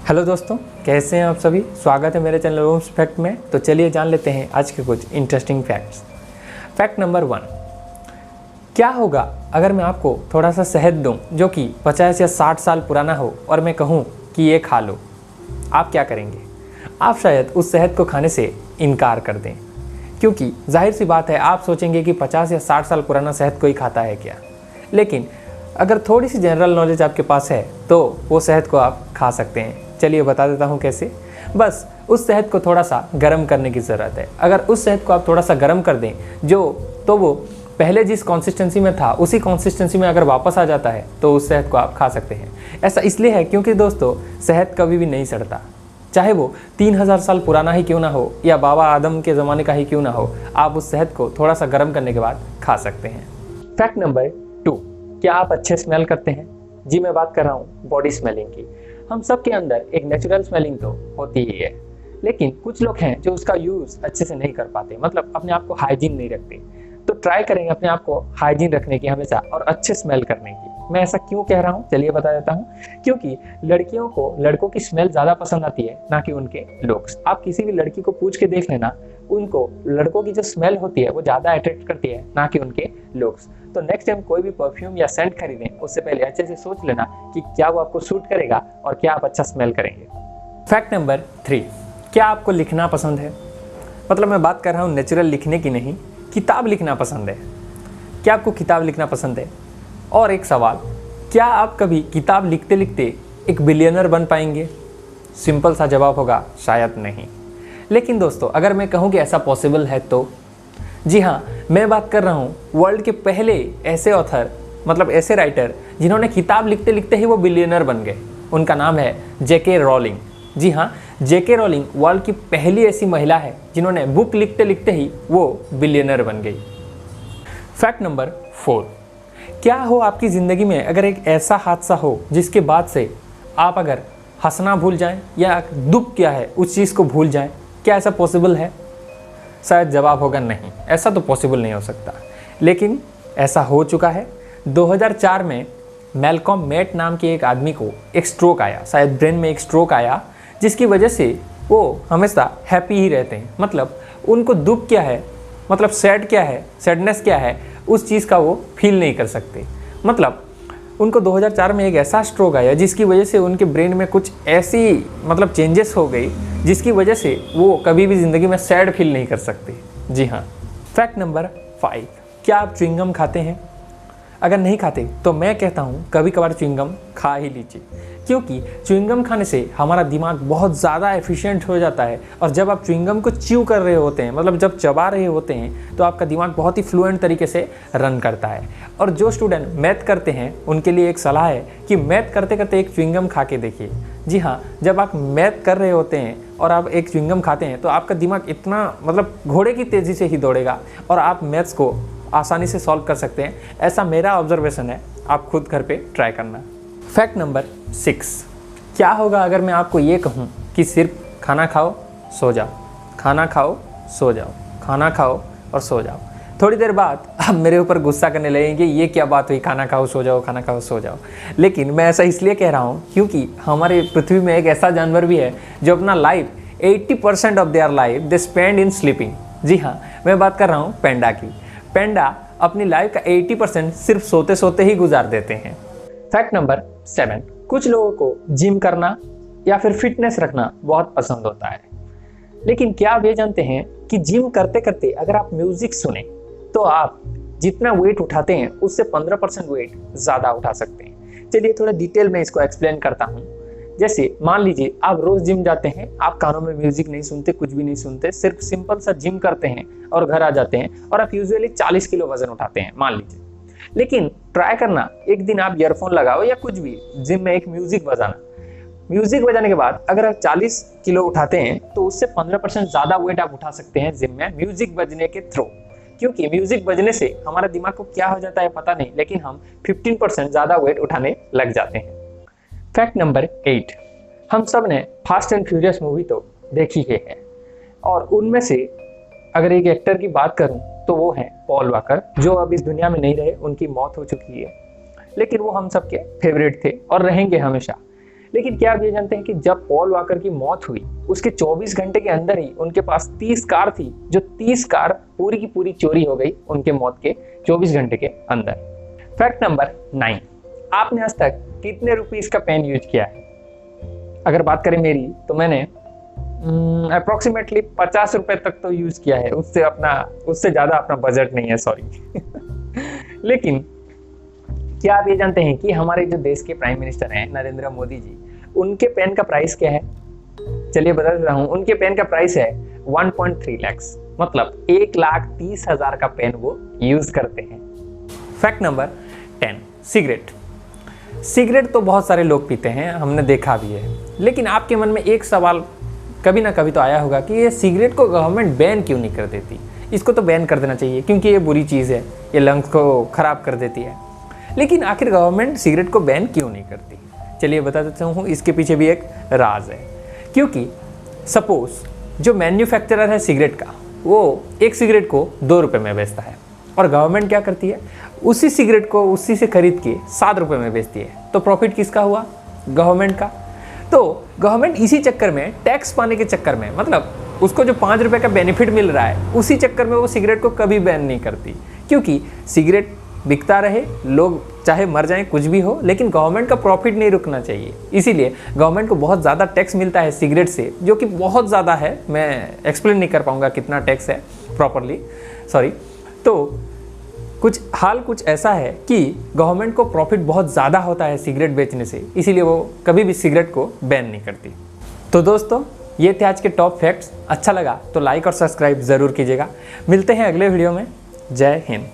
Hello दोस्तों, कैसे हैं आप सभी। स्वागत है मेरे चैनल ओम्स फैक्ट में। तो चलिए जान लेते हैं आज के कुछ इंटरेस्टिंग फैक्ट्स। फैक्ट नंबर 1, क्या होगा अगर मैं आपको थोड़ा सा शहद दूं जो कि 50 या 60 साल पुराना हो और मैं कहूं कि ये खा लो। आप क्या करेंगे? आप शायद उस शहद को खाने से इनकार कर दें, क्योंकि जाहिर सी बात है आप सोचेंगे कि 50 या 60 साल पुराना शहद कोई खाता है क्या। लेकिन अगर थोड़ी सी जनरल नॉलेज आपके पास है तो वो शहद को आप खा सकते हैं। चलिए बता देता हूँ कैसे। बस उस शहद को थोड़ा सा गर्म करने की ज़रूरत है। अगर उस शहद को आप थोड़ा सा गर्म कर दें तो वो पहले जिस कंसिस्टेंसी में था उसी कंसिस्टेंसी में अगर वापस आ जाता है तो उस शहद को आप खा सकते हैं। ऐसा इसलिए है क्योंकि दोस्तों शहद कभी भी नहीं सड़ता, चाहे वो 3000 साल पुराना ही क्यों ना हो या बाबा आदम के ज़माने का ही क्यों ना हो। आप उस शहद को थोड़ा सा गर्म करने के बाद खा सकते हैं। फैक्ट नंबर 2, क्या आप अच्छे स्मेल करते हैं? जी, मैं बात कर रहा हूँ बॉडी स्मेलिंग की। हम सब के अंदर एक नेचुरल स्मेलिंग तो होती ही है, लेकिन कुछ लोग हैं जो उसका यूज़ अच्छे से नहीं कर पाते, मतलब अपने आप को हाइजीन नहीं रखते। तो ट्राई करेंगे अपने आप को हाइजीन रखने की हमेशा और अच्छे स्मेल करने की। मैं ऐसा क्यों कह रहा हूँ चलिए बता देता हूँ। क्योंकि लड़कियों को लड़कों की स्मेल ज़्यादा पसंद आती है, ना कि उनके लुक्स। आप किसी भी लड़की को पूछ के देख लेना, उनको लड़कों की जो स्मेल होती है वो ज़्यादा अट्रैक्ट करती है, ना कि उनके लुक्स। तो नेक्स्ट टाइम कोई भी परफ्यूम या सेंट खरीदें उससे पहले अच्छे से सोच लेना कि क्या वो आपको सूट करेगा और क्या आप अच्छा स्मेल करेंगे। फैक्ट नंबर 3, क्या आपको लिखना पसंद है? मतलब मैं बात कर रहा हूँ नेचुरल लिखने की नहीं, किताब लिखना पसंद है। क्या आपको किताब लिखना पसंद है? और एक सवाल, क्या आप कभी किताब लिखते लिखते एक बिलियनर बन पाएंगे? सिंपल सा जवाब होगा शायद नहीं। लेकिन दोस्तों अगर मैं कहूँ कि ऐसा पॉसिबल है तो जी हाँ, मैं बात कर रहा हूँ वर्ल्ड के पहले ऐसे ऑथर, मतलब ऐसे राइटर जिन्होंने किताब लिखते लिखते ही वो बिलियनर बन गए। उनका नाम है जेके रोलिंग। जी हाँ, जेके रोलिंग वर्ल्ड की पहली ऐसी महिला है जिन्होंने बुक लिखते लिखते ही वो बिलियनर बन गई। फैक्ट नंबर 4, क्या हो आपकी ज़िंदगी में अगर एक ऐसा हादसा हो जिसके बाद से आप अगर हंसना भूल जाएं या दुख क्या है उस चीज़ को भूल जाएं? क्या ऐसा पॉसिबल है? शायद जवाब होगा नहीं, ऐसा तो पॉसिबल नहीं हो सकता। लेकिन ऐसा हो चुका है। 2004 में मैल्कॉम मेट नाम के एक आदमी को एक स्ट्रोक आया, शायद ब्रेन में एक स्ट्रोक आया, जिसकी वजह से वो हमेशा हैप्पी ही रहते हैं। मतलब उनको दुख क्या है, मतलब सैड क्या है, सैडनेस क्या है, उस चीज़ का वो फील नहीं कर सकते। मतलब उनको 2004 में एक ऐसा स्ट्रोक आया जिसकी वजह से उनके ब्रेन में कुछ ऐसी मतलब चेंजेस हो गई जिसकी वजह से वो कभी भी ज़िंदगी में सैड फील नहीं कर सकते। जी हाँ। फैक्ट नंबर 5, क्या आप च्युइंगम खाते हैं? अगर नहीं खाते तो मैं कहता हूँ कभी कभार च्युइंगम खा ही लीजिए, क्योंकि च्युइंगम खाने से हमारा दिमाग बहुत ज़्यादा एफिशिएंट हो जाता है। और जब आप च्युइंगम को च्यू कर रहे होते हैं, मतलब जब चबा रहे होते हैं, तो आपका दिमाग बहुत ही फ्लुएंट तरीके से रन करता है। और जो स्टूडेंट मैथ करते हैं उनके लिए एक सलाह है कि मैथ करते करते एक च्युइंगम खा के देखिए। जी हाँ, जब आप मैथ कर रहे होते हैं और आप एक च्युइंगम खाते हैं तो आपका दिमाग इतना मतलब घोड़े की तेज़ी से ही दौड़ेगा और आप मैथ्स को आसानी से सॉल्व कर सकते हैं। ऐसा मेरा ऑब्जर्वेशन है, आप खुद घर पे ट्राई करना। फैक्ट नंबर 6, क्या होगा अगर मैं आपको ये कहूँ कि सिर्फ खाना खाओ सो जाओ, खाना खाओ सो जाओ, खाना खाओ और सो जाओ। थोड़ी देर बाद आप मेरे ऊपर गुस्सा करने लगेंगे, ये क्या बात हुई, खाना खाओ सो जाओ, खाना खाओ सो जाओ। लेकिन मैं ऐसा इसलिए कह रहा हूँ क्योंकि हमारे पृथ्वी में एक ऐसा जानवर भी है जो अपना life 80% of their life they spend in sleeping. जी हाँ, मैं बात कर रहा हूँ पेंडा की। पेंडा अपनी लाइफ का 80% सिर्फ सोते सोते ही गुजार देते हैं। फैक्ट नंबर 7, कुछ लोगों को जिम करना या फिर फिटनेस रखना बहुत पसंद होता है। लेकिन क्या आप ये जानते हैं कि जिम करते करते अगर आप म्यूजिक सुने तो आप जितना वेट उठाते हैं उससे 15% वेट ज़्यादा उठा सकते हैं। चलिए थोड़ा डिटेल में इसको एक्सप्लेन करता हूँ। जैसे मान लीजिए आप रोज़ जिम जाते हैं, आप कानों में म्यूजिक नहीं सुनते, कुछ भी नहीं सुनते, सिर्फ सिंपल सा जिम करते हैं और घर आ जाते हैं और आप यूजुअली 40 किलो वजन उठाते हैं मान लीजिए। लेकिन ट्राई करना, एक दिन आप ईयरफोन लगाओ या कुछ भी जिम में एक म्यूजिक बजाना। म्यूजिक बजाने के बाद अगर आप 40 किलो उठाते हैं तो उससे 15% ज़्यादा वेट आप उठा सकते हैं जिम में म्यूजिक बजने के थ्रू। क्योंकि म्यूजिक बजने से हमारा दिमाग को क्या हो जाता है पता नहीं, लेकिन हम 15% ज़्यादा वेट उठाने लग जाते हैं। फैक्ट नंबर 8, हम सब ने फास्ट एंड फ्यूरियस मूवी तो देखी ही है और उनमें से अगर एक एक्टर की बात करूं तो वो है पॉल वॉकर, जो अब इस दुनिया में नहीं रहे, उनकी मौत हो चुकी है। लेकिन वो हम सबके फेवरेट थे और रहेंगे हमेशा। लेकिन क्या आप ये जानते हैं कि जब पॉल वॉकर की मौत हुई उसके 24 घंटे के अंदर ही उनके पास 30 कार थी, जो 30 कार पूरी की पूरी चोरी हो गई उनके मौत के 24 घंटे के अंदर। फैक्ट नंबर 9, आपने आज तक कितने रुपीस का पेन यूज किया है? अगर बात करें मेरी तो मैंने अप्रोक्सीमेटली 50 रुपए तक तो यूज किया है, उससे ज्यादा अपना बजट नहीं है, सॉरी। लेकिन क्या आप ये जानते हैं कि हमारे जो देश के प्राइम मिनिस्टर हैं नरेंद्र मोदी जी, उनके पेन का प्राइस क्या है? चलिए बता देता हूं, उनके पेन का प्राइस है 1.3 लाख, मतलब 1,30,000 का पेन वो यूज करते हैं। फैक्ट नंबर 10, सिगरेट तो बहुत सारे लोग पीते हैं, हमने देखा भी है, लेकिन आपके मन में एक सवाल कभी ना कभी तो आया होगा कि ये सिगरेट को गवर्नमेंट बैन क्यों नहीं कर देती? इसको तो बैन कर देना चाहिए क्योंकि ये बुरी चीज़ है, ये लंग्स को खराब कर देती है। लेकिन आखिर गवर्नमेंट सिगरेट को बैन क्यों नहीं करती? चलिए बता देता हूँ, इसके पीछे भी एक राज है। क्योंकि सपोज जो मैन्युफैक्चरर है सिगरेट का, वो एक सिगरेट को 2 रुपये में बेचता है और गवर्नमेंट क्या करती है, उसी सिगरेट को उसी से खरीद के 7 रुपये में बेचती है। तो प्रॉफिट किसका हुआ? गवर्नमेंट का। तो गवर्नमेंट इसी चक्कर में, टैक्स पाने के चक्कर में, मतलब उसको जो 5 रुपये का बेनिफिट मिल रहा है उसी चक्कर में वो सिगरेट को कभी बैन नहीं करती। क्योंकि सिगरेट बिकता रहे, लोग चाहे मर जाएं, कुछ भी हो, लेकिन गवर्नमेंट का प्रॉफिट नहीं रुकना चाहिए। इसीलिए गवर्नमेंट को बहुत ज़्यादा टैक्स मिलता है सिगरेट से, जो कि बहुत ज़्यादा है। मैं एक्सप्लेन नहीं कर पाऊँगा कितना टैक्स है प्रॉपरली, सॉरी। तो कुछ ऐसा है कि गवर्नमेंट को प्रॉफिट बहुत ज़्यादा होता है सिगरेट बेचने से, इसीलिए वो कभी भी सिगरेट को बैन नहीं करती। तो दोस्तों, ये थे आज के टॉप फैक्ट्स। अच्छा लगा तो लाइक और सब्सक्राइब ज़रूर कीजिएगा। मिलते हैं अगले वीडियो में। जय हिंद।